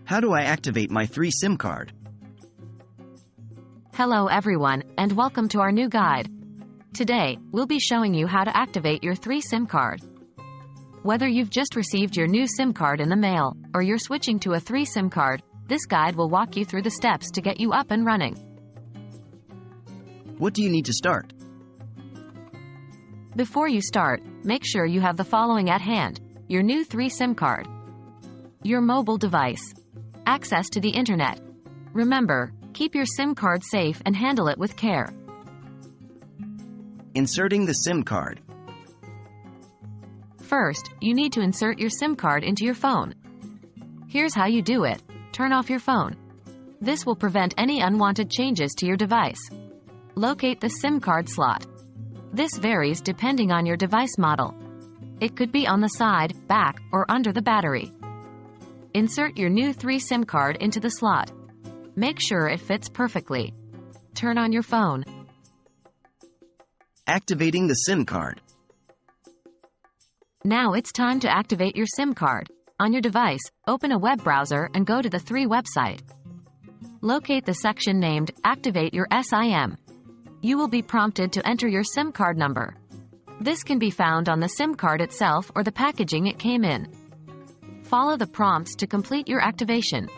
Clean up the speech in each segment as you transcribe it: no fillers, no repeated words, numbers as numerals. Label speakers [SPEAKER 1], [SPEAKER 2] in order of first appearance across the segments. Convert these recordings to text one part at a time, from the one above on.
[SPEAKER 1] How do I activate my 3 SIM card?
[SPEAKER 2] Hello everyone, and welcome to our new guide. Today, we'll be showing you how to activate your 3 SIM card. Whether you've just received your new SIM card in the mail, or you're switching to a 3 SIM card, this guide will walk you through the steps to get you up and running.
[SPEAKER 1] What do you need to start?
[SPEAKER 2] Before you start, make sure you have the following at hand: your new 3 SIM card, your mobile device, access to the internet. Remember, keep your SIM card safe and handle it with care.
[SPEAKER 1] Inserting the SIM card.
[SPEAKER 2] First, you need to insert your SIM card into your phone. Here's how you do it. Turn off your phone. This will prevent any unwanted changes to your device. Locate the SIM card slot. This varies depending on your device model. It could be on the side, back, or under the battery. Insert your new 3 SIM card into the slot. Make sure it fits perfectly. Turn on your phone.
[SPEAKER 1] Activating the SIM card.
[SPEAKER 2] Now it's time to activate your SIM card. On your device, open a web browser and go to the 3 website. Locate the section named Activate Your SIM. You will be prompted to enter your SIM card number. This can be found on the SIM card itself or the packaging it came in. Follow the prompts to complete your activation.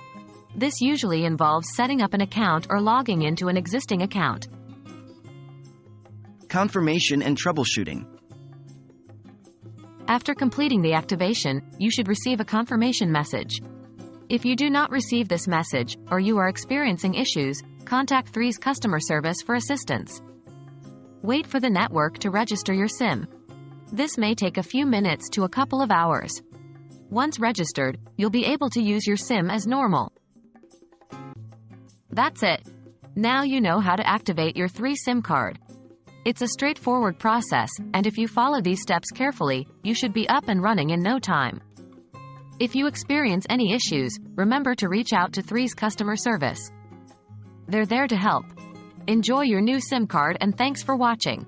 [SPEAKER 2] This usually involves setting up an account or logging into an existing account.
[SPEAKER 1] Confirmation and troubleshooting.
[SPEAKER 2] After completing the activation, you should receive a confirmation message. If you do not receive this message, or you are experiencing issues, contact 3's customer service for assistance. Wait for the network to register your SIM. This may take a few minutes to a couple of hours. Once registered, you'll be able to use your SIM as normal. That's it. Now you know how to activate your 3 SIM card. It's a straightforward process, and if you follow these steps carefully, you should be up and running in no time. If you experience any issues, remember to reach out to 3's customer service. They're there to help. Enjoy your new SIM card and thanks for watching.